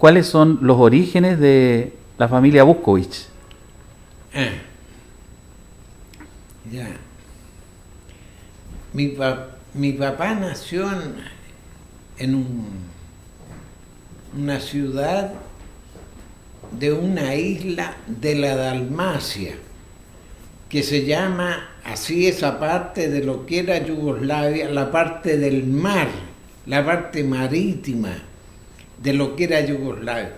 ¿cuáles son los orígenes de la familia Buscovich? Ya. Mi papá nació en una ciudad de una isla de la Dalmacia, que se llama así esa parte de lo que era Yugoslavia, la parte del mar, la parte marítima de lo que era Yugoslavia.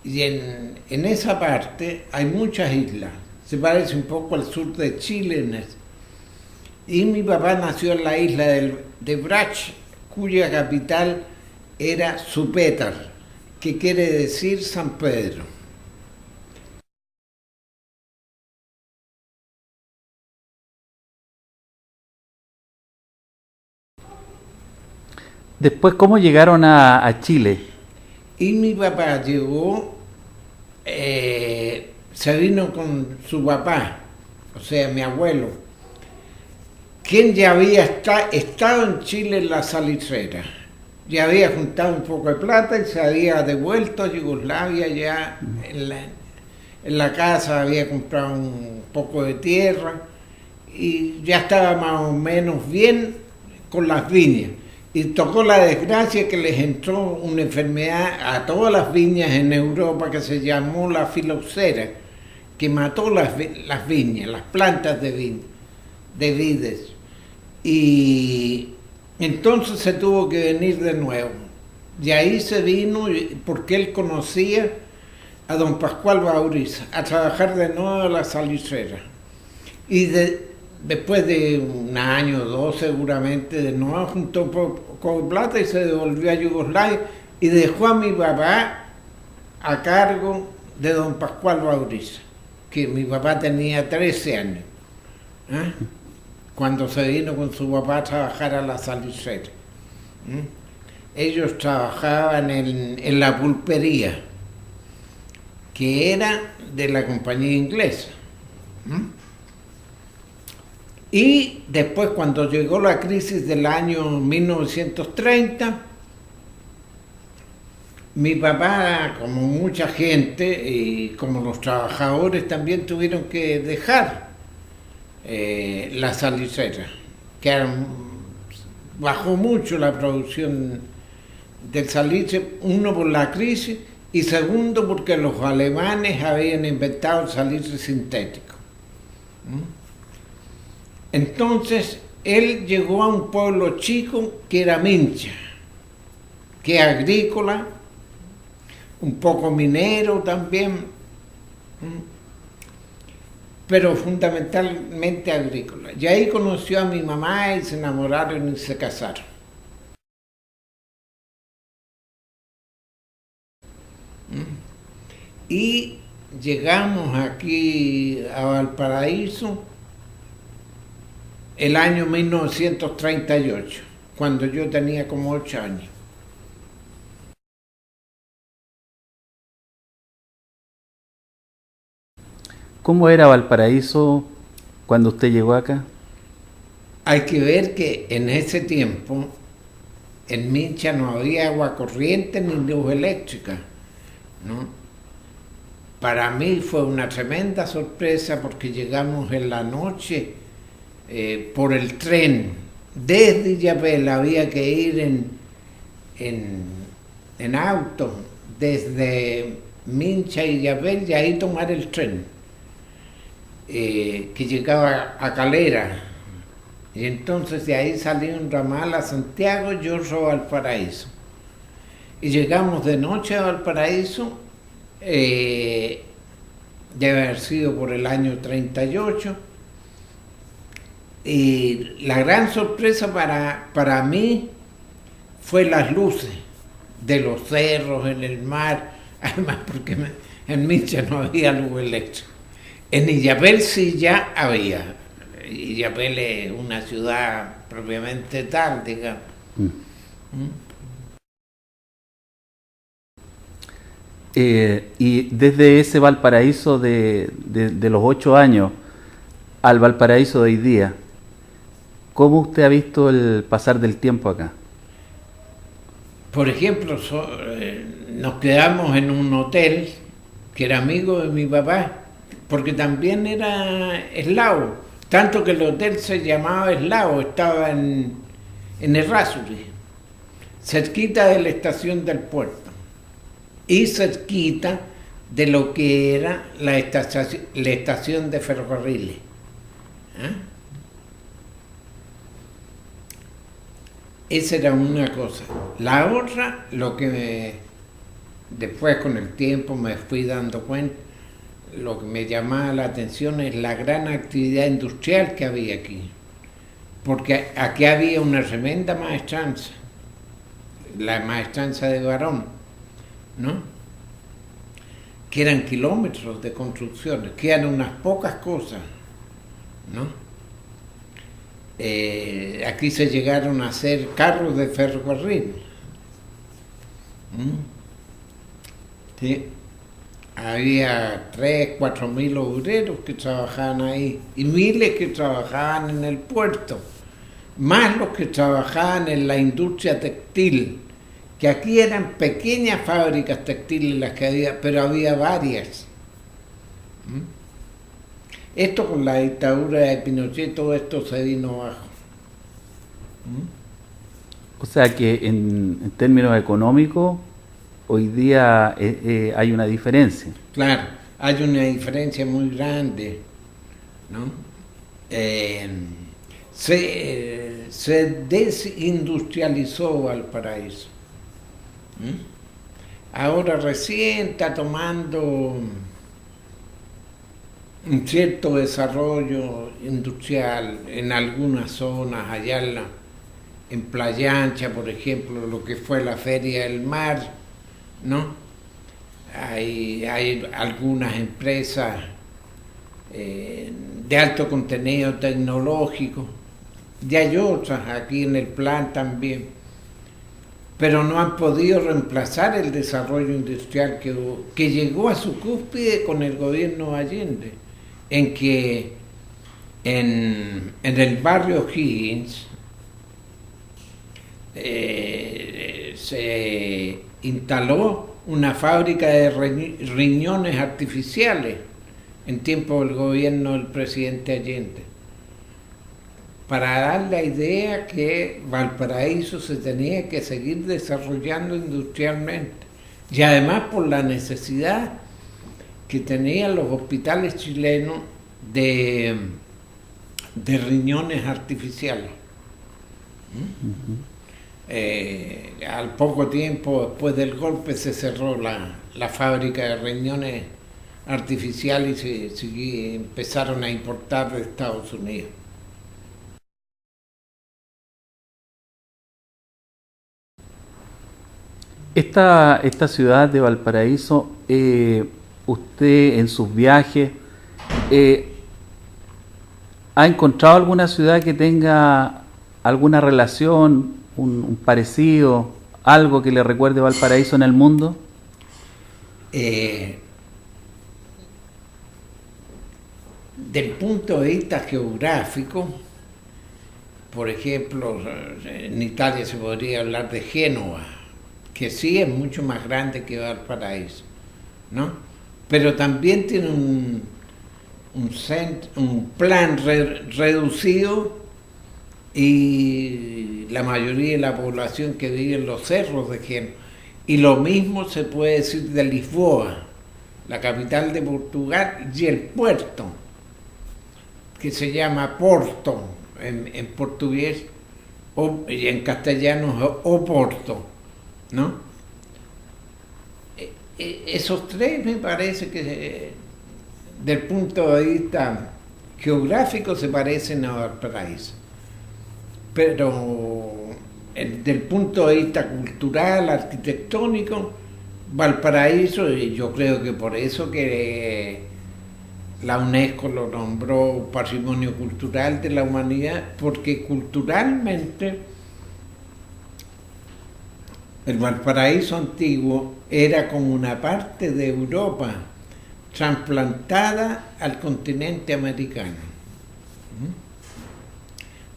Y en esa parte hay muchas islas, se parece un poco al sur de Chile. Y mi papá nació en la isla de Brač, cuya capital era Supetar, que quiere decir San Pedro. Después, ¿cómo llegaron a Chile? Y mi papá llegó, se vino con su papá, o sea, mi abuelo, quien ya había estado en Chile en la salitrera. Ya había juntado un poco de plata y se había devuelto a Yugoslavia ya en la casa, había comprado un poco de tierra y ya estaba más o menos bien con las viñas. Y tocó la desgracia que les entró una enfermedad a todas las viñas en Europa que se llamó la filoxera, que mató las viñas, las plantas de vides. Y entonces se tuvo que venir de nuevo. Y ahí se vino porque él conocía a don Pascual Bauriza, a trabajar de nuevo a la salitrera. Y después de un año o dos seguramente, de nuevo juntó un poco de plata y se devolvió a Yugoslavia y dejó a mi papá a cargo de don Pascual Bauriza, que mi papá tenía 13 años, cuando se vino con su papá a trabajar a la salitrera. Ellos trabajaban en la pulpería, que era de la compañía inglesa. Y después, cuando llegó la crisis del año 1930, mi papá, como mucha gente, y como los trabajadores, también tuvieron que dejar la salitrera, que bajó mucho la producción del salitre, uno por la crisis y segundo porque los alemanes habían inventado el salitre sintético. Entonces él llegó a un pueblo chico que era Mincha, que es agrícola, un poco minero también, pero fundamentalmente agrícola. Y ahí conoció a mi mamá y se enamoraron y se casaron. Y llegamos aquí a Valparaíso el año 1938, cuando yo tenía como 8 años. ¿Cómo era Valparaíso cuando usted llegó acá? Hay que ver que en ese tiempo en Mincha no había agua corriente ni luz eléctrica, ¿no? Para mí fue una tremenda sorpresa porque llegamos en la noche por el tren desde Illapel, había que ir en auto desde Mincha y Illapel y ahí tomar el tren que llegaba a Calera. Y entonces de ahí salí un ramal a Santiago y otro a Valparaíso. Y llegamos de noche a Valparaíso, debe haber sido por el año 38. Y la gran sorpresa para mí fue las luces de los cerros, en el mar, además porque en Mincha no había luz eléctrica. En Illapel sí ya había. Illapel es una ciudad propiamente tal, digamos. Y desde ese Valparaíso de los 8 años al Valparaíso de hoy día, ¿cómo usted ha visto el pasar del tiempo acá? Por ejemplo, nos quedamos en un hotel que era amigo de mi papá, porque también era eslavo, tanto que el hotel se llamaba Eslavo, estaba en Errázuriz, cerquita de la estación del puerto y cerquita de lo que era la estación de ferrocarriles. Esa era una cosa. La otra, lo que después con el tiempo me fui dando cuenta, lo que me llamaba la atención es la gran actividad industrial que había aquí. Porque aquí había una tremenda maestranza, la maestranza de Barón, ¿no? Que eran kilómetros de construcciones, que eran unas pocas cosas, ¿no? Aquí se llegaron a hacer carros de ferrocarril. Sí. Había 3.000 a 4.000 obreros que trabajaban ahí y miles que trabajaban en el puerto, más los que trabajaban en la industria textil, que aquí eran pequeñas fábricas textiles las que había, pero había varias. Esto con la dictadura de Pinochet, todo esto se vino abajo. O sea que en términos económicos, hoy día hay una diferencia. Claro, hay una diferencia muy grande, ¿no? Se desindustrializó Valparaíso. Ahora recién está tomando un cierto desarrollo industrial en algunas zonas, allá en Playa Ancha, por ejemplo, lo que fue la Feria del Mar, ¿no? Hay algunas empresas de alto contenido tecnológico, y hay otras aquí en el plan también, pero no han podido reemplazar el desarrollo industrial que llegó a su cúspide con el gobierno Allende, en que en el barrio Higgins se instaló una fábrica de riñones artificiales en tiempo del gobierno del presidente Allende, para dar la idea que Valparaíso se tenía que seguir desarrollando industrialmente, y además por la necesidad que tenían los hospitales chilenos de riñones artificiales. Al poco tiempo después del golpe se cerró la fábrica de riñones artificiales y se empezaron a importar de Estados Unidos. Esta ciudad de Valparaíso, usted en sus viajes, ¿ha encontrado alguna ciudad que tenga alguna relación, un parecido, algo que le recuerde Valparaíso en el mundo? Del punto de vista geográfico, por ejemplo, en Italia se podría hablar de Génova, que sí es mucho más grande que Valparaíso, ¿no? Pero también tiene un plan reducido, y la mayoría de la población que vive en los cerros de Génova. Y lo mismo se puede decir de Lisboa, la capital de Portugal, y el puerto, que se llama Porto en portugués, y en castellano Oporto, ¿no? Esos tres me parece que del punto de vista geográfico se parecen a Valparaíso, pero del punto de vista cultural, arquitectónico, Valparaíso, y yo creo que por eso que la UNESCO lo nombró Patrimonio Cultural de la Humanidad, porque culturalmente el Valparaíso antiguo era como una parte de Europa trasplantada al continente americano,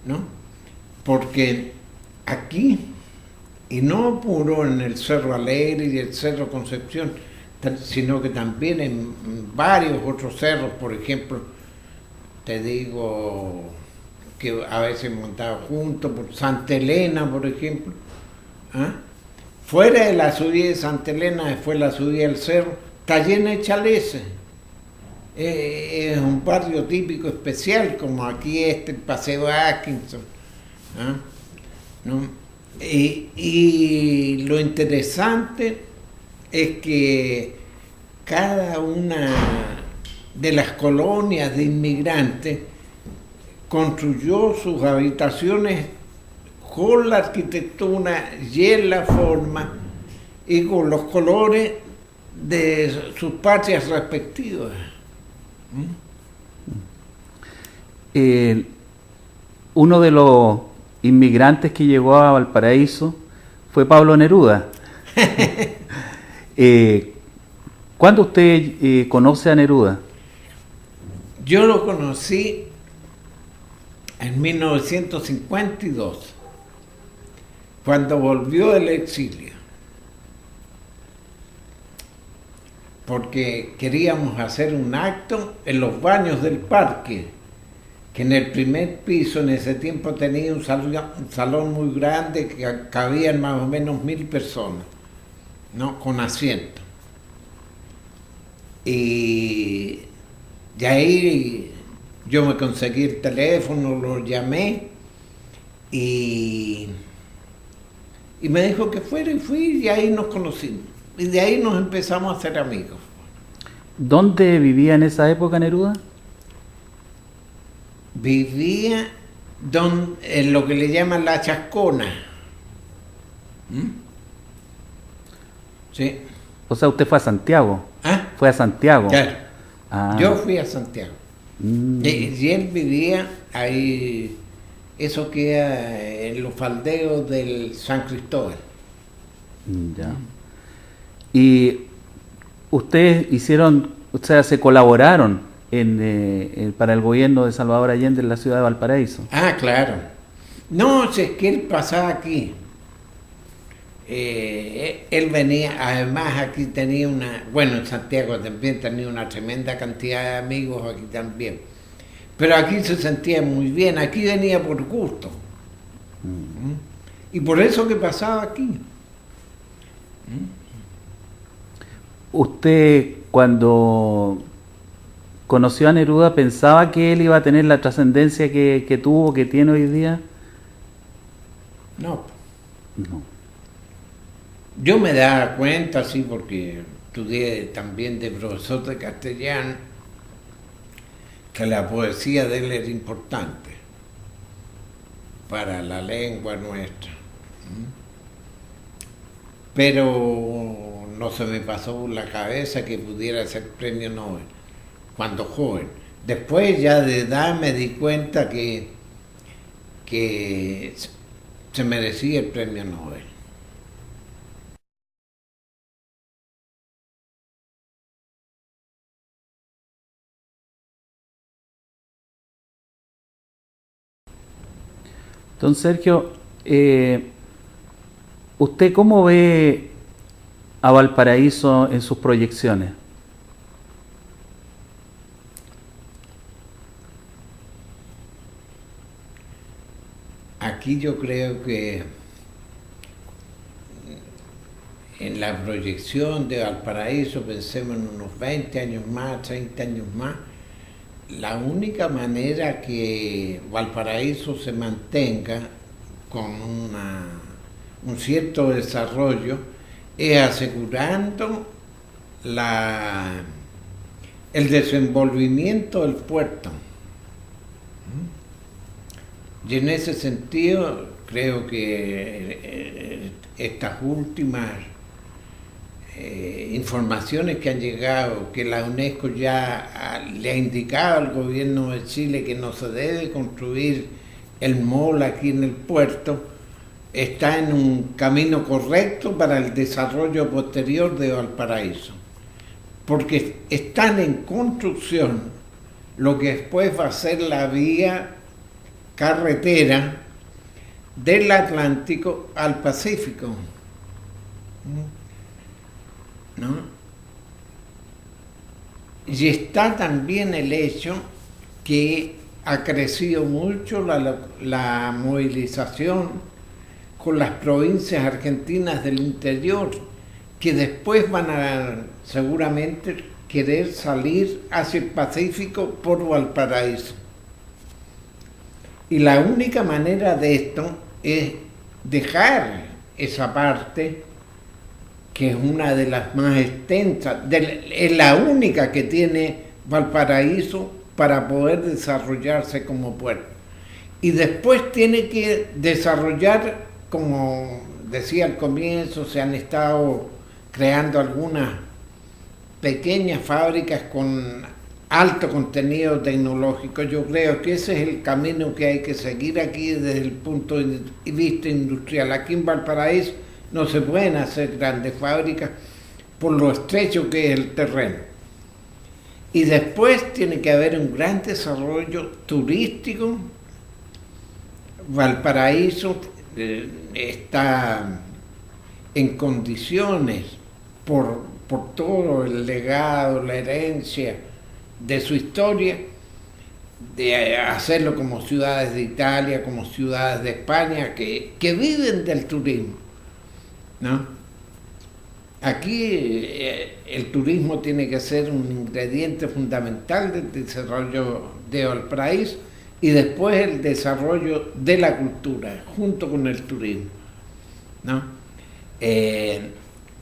¿no? Porque aquí Y no puro en el Cerro Alegre y el Cerro Concepción, sino que también en varios otros cerros, por ejemplo, te digo que a veces montaba juntos, por Santa Elena, por ejemplo. ¿Ah? Fuera de la subida de Santa Elena, después la subida del cerro, está llena de chaleses. Es un barrio típico especial, como aquí el Paseo Atkinson. ¿Ah? ¿No? Y lo interesante es que cada una de las colonias de inmigrantes construyó sus habitaciones con la arquitectura y en la forma y con los colores de sus patrias respectivas. Uno de los inmigrantes que llegó a Valparaíso fue Pablo Neruda. ¿Cuándo usted conoce a Neruda? Yo lo conocí en 1952, cuando volvió del exilio, porque queríamos hacer un acto en los baños del parque, que en el primer piso en ese tiempo tenía un salón muy grande que cabían más o menos 1000 personas, ¿no? Con asiento. Y de ahí yo me conseguí el teléfono, lo llamé y me dijo que fuera y fui y ahí nos conocimos. Y de ahí nos empezamos a hacer amigos. ¿Dónde vivía en esa época Neruda? Vivía en lo que le llaman la Chascona. Sí. O sea, usted fue a Santiago. ¿Ah? Fue a Santiago. Claro. Ah. Yo fui a Santiago. Y él vivía ahí, eso queda en los faldeos del San Cristóbal. Ya. Y ustedes hicieron, o sea, se colaboraron para el gobierno de Salvador Allende en la ciudad de Valparaíso. Ah, claro. No, es que él pasaba aquí. Él venía, además aquí tenía bueno, en Santiago también tenía una tremenda cantidad de amigos aquí también. Pero aquí se sentía muy bien, aquí venía por gusto. Y por eso que pasaba aquí. ¿Usted cuando conoció a Neruda pensaba que él iba a tener la trascendencia que tuvo, que tiene hoy día? No. No. Yo me daba cuenta, sí, porque estudié también de profesor de castellano, que la poesía de él era importante para la lengua nuestra. Pero no se me pasó por la cabeza que pudiera ser premio Nobel cuando joven. Después ya de edad me di cuenta que se merecía el premio Nobel. Don Sergio, ¿usted cómo ve a Valparaíso en sus proyecciones? Aquí yo creo que en la proyección de Valparaíso, pensemos en unos 20 años más, 30 años más, la única manera que Valparaíso se mantenga con un cierto desarrollo es asegurando el desenvolvimiento del puerto. Y en ese sentido creo que estas últimas informaciones que han llegado, que la UNESCO ya le ha indicado al gobierno de Chile que no se debe construir el mall aquí en el puerto, está en un camino correcto para el desarrollo posterior de Valparaíso, porque están en construcción lo que después va a ser la vía carretera del Atlántico al Pacífico, ¿no? Y está también el hecho que ha crecido mucho la movilización con las provincias argentinas del interior, que después van a seguramente querer salir hacia el Pacífico por Valparaíso. Y la única manera de esto es dejar esa parte, que es una de las más extensas, es la única que tiene Valparaíso para poder desarrollarse como puerto. Y después tiene que desarrollar, como decía al comienzo, se han estado creando algunas pequeñas fábricas con alto contenido tecnológico. Yo creo que ese es el camino que hay que seguir aquí desde el punto de vista industrial. Aquí en Valparaíso no se pueden hacer grandes fábricas por lo estrecho que es el terreno. Y después tiene que haber un gran desarrollo turístico. Valparaíso está en condiciones por todo el legado, la herencia de su historia, de hacerlo como ciudades de Italia, como ciudades de España, que viven del turismo, ¿no? Aquí el turismo tiene que ser un ingrediente fundamental del desarrollo de Valparaíso, y después el desarrollo de la cultura, junto con el turismo, ¿no?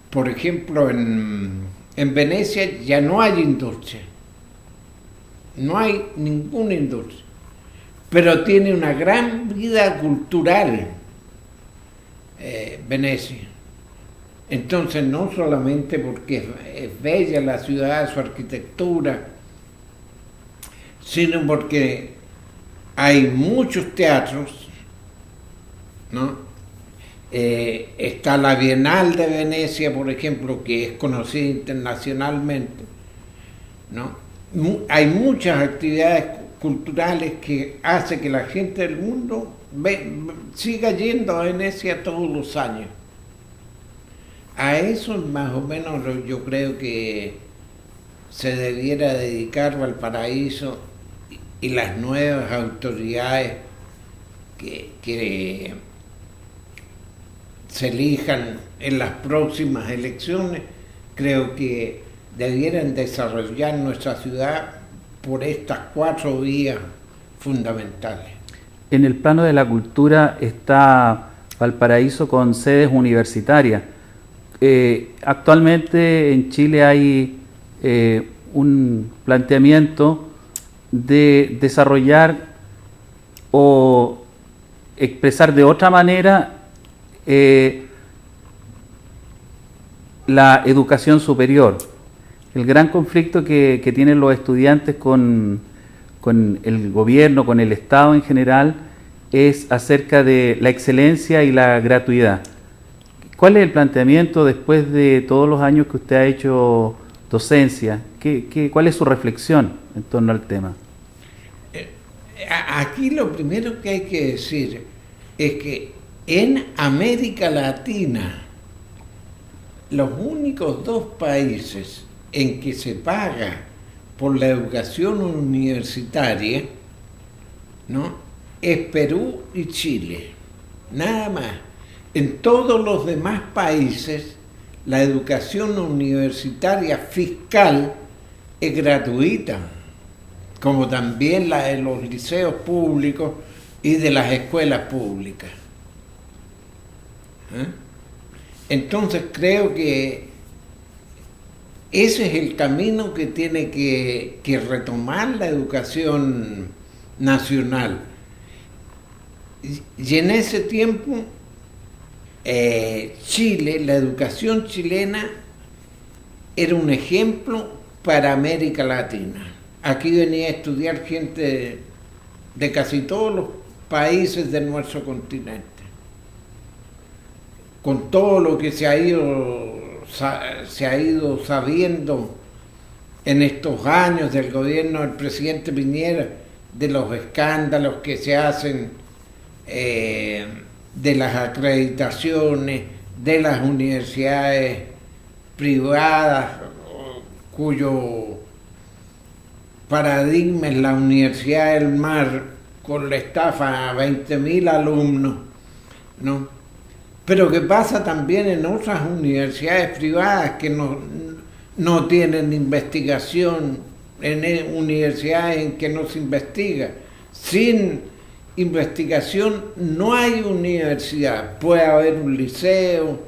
Por ejemplo, en Venecia ya no hay industria. No hay ninguna industria, pero tiene una gran vida cultural, Venecia. Entonces, no solamente porque es bella la ciudad, su arquitectura, sino porque hay muchos teatros, ¿no? Está la Bienal de Venecia, por ejemplo, que es conocida internacionalmente, ¿no? Hay muchas actividades culturales que hacen que la gente del mundo siga yendo a Venecia todos los años. A eso más o menos yo creo que se debiera dedicar Valparaíso y las nuevas autoridades que se elijan en las próximas elecciones. Creo que debieran desarrollar nuestra ciudad por estas 4 vías fundamentales. En el plano de la cultura está Valparaíso con sedes universitarias. Actualmente en Chile hay un planteamiento de desarrollar o expresar de otra manera la educación superior. El gran conflicto que tienen los estudiantes con el gobierno, con el Estado en general, es acerca de la excelencia y la gratuidad. ¿Cuál es el planteamiento después de todos los años que usted ha hecho docencia? ¿Cuál es su reflexión en torno al tema? Aquí lo primero que hay que decir es que en América Latina, los únicos 2 países en que se paga por la educación universitaria, ¿no?, es Perú y Chile, nada más. En todos los demás países, la educación universitaria fiscal es gratuita, como también la de los liceos públicos y de las escuelas públicas. Entonces creo que ese es el camino que tiene que retomar la educación nacional. Y en ese tiempo, Chile, la educación chilena era un ejemplo para América Latina. Aquí venía a estudiar gente de casi todos los países de nuestro continente. Con todo lo que se ha ido sabiendo en estos años del gobierno del presidente Piñera, de los escándalos que se hacen de las acreditaciones, de las universidades privadas, cuyo paradigma es la Universidad del Mar, con la estafa a 20.000 alumnos, ¿no? Pero que pasa también en otras universidades privadas que no tienen investigación, en universidades en que no se investiga. Sin investigación no hay universidad. Puede haber un liceo,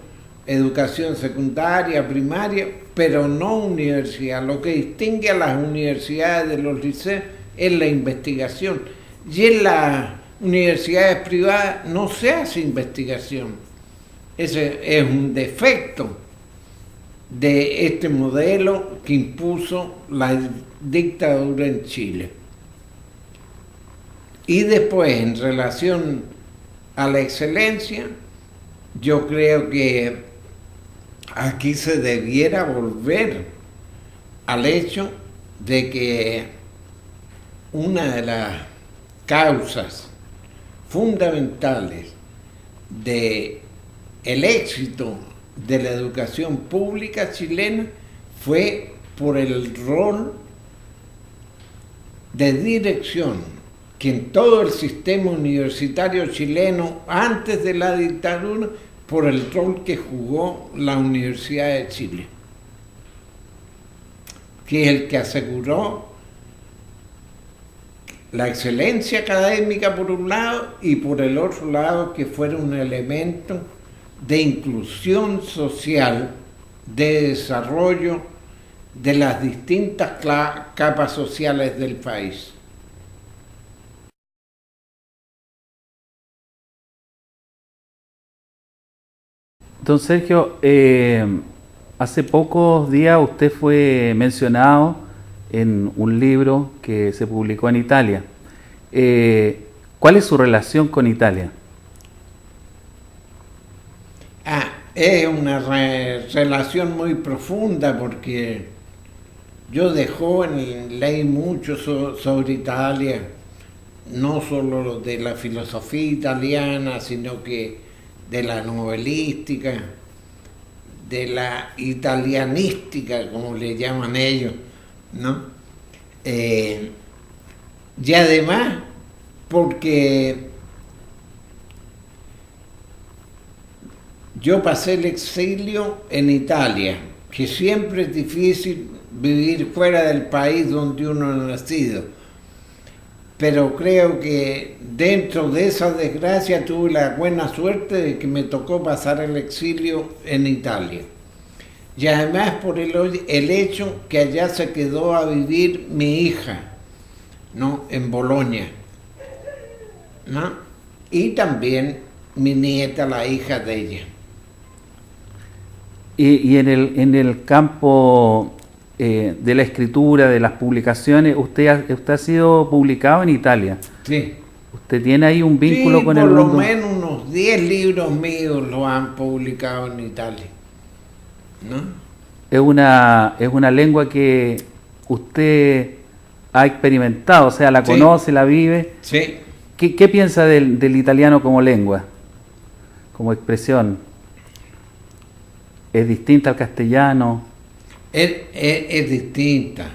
educación secundaria, primaria, pero no universidad. Lo que distingue a las universidades de los liceos es la investigación. Y en las universidades privadas no se hace investigación. Ese es un defecto de este modelo que impuso la dictadura en Chile. Y después, en relación a la excelencia, yo creo que aquí se debiera volver al hecho de que una de las causas fundamentales del éxito de la educación pública chilena fue por el rol de dirección que en todo el sistema universitario chileno, antes de la dictadura, por el rol que jugó la Universidad de Chile, que es el que aseguró la excelencia académica por un lado y por el otro lado que fuera un elemento de inclusión social, de desarrollo de las distintas capas sociales del país. Don Sergio, hace pocos días usted fue mencionado en un libro que se publicó en Italia. ¿Cuál es su relación con Italia? Es una relación muy profunda porque yo de joven leí mucho sobre Italia, no solo de la filosofía italiana, sino que de la novelística, de la italianística, como le llaman ellos, ¿no? Y además, porque yo pasé el exilio en Italia, que siempre es difícil vivir fuera del país donde uno ha nacido. Pero creo que dentro de esa desgracia tuve la buena suerte de que me tocó pasar el exilio en Italia. Y además por el hecho que allá se quedó a vivir mi hija, ¿no? En Bolonia, ¿no? Y también mi nieta, la hija de ella. Y en el campo de la escritura, de las publicaciones, usted ha sido publicado en Italia. Sí. ¿Usted tiene ahí un vínculo con el mundo? Por lo menos unos 10 libros míos lo han publicado en Italia, ¿no? Es una lengua que usted ha experimentado, o sea, la conoce, la vive. Sí. ¿Qué piensa del italiano como lengua, como expresión? ¿Es distinta al castellano? Es distinta.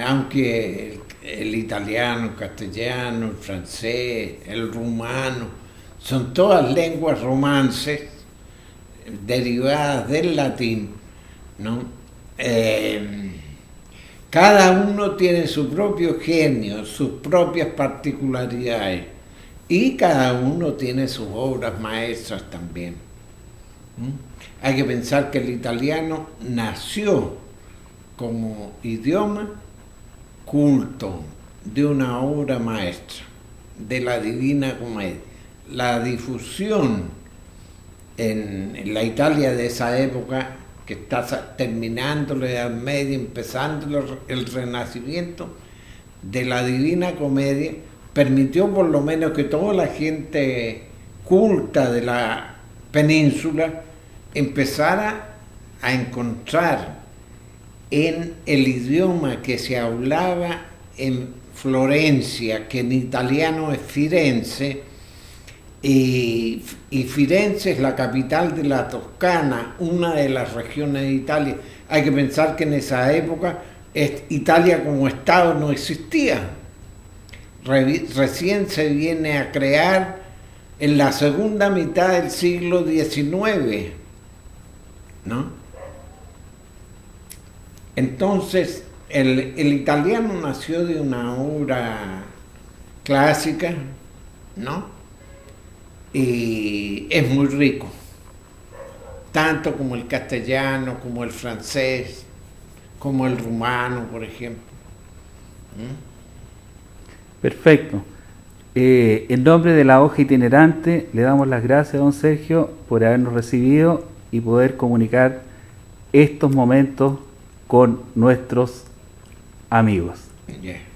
Aunque el italiano, el castellano, el francés, el rumano, son todas lenguas romances derivadas del latín, ¿no? Cada uno tiene su propio genio, sus propias particularidades, y cada uno tiene sus obras maestras también. Hay que pensar que el italiano nació como idioma culto de una obra maestra, de la Divina Comedia. La difusión en la Italia de esa época, que está terminando la Edad Media, empezando el Renacimiento, de la Divina Comedia, permitió por lo menos que toda la gente culta de la península empezara a encontrar en el idioma que se hablaba en Florencia, que en italiano es Firenze, y Firenze es la capital de la Toscana, una de las regiones de Italia. Hay que pensar que en esa época Italia como Estado no existía. Recién se viene a crear en la segunda mitad del siglo XIX, ¿no? Entonces, el italiano nació de una obra clásica, ¿no? Y es muy rico, tanto como el castellano, como el francés, como el rumano, por ejemplo. Perfecto. En nombre de la hoja itinerante, le damos las gracias, don Sergio, por habernos recibido y poder comunicar estos momentos con nuestros amigos. Yeah.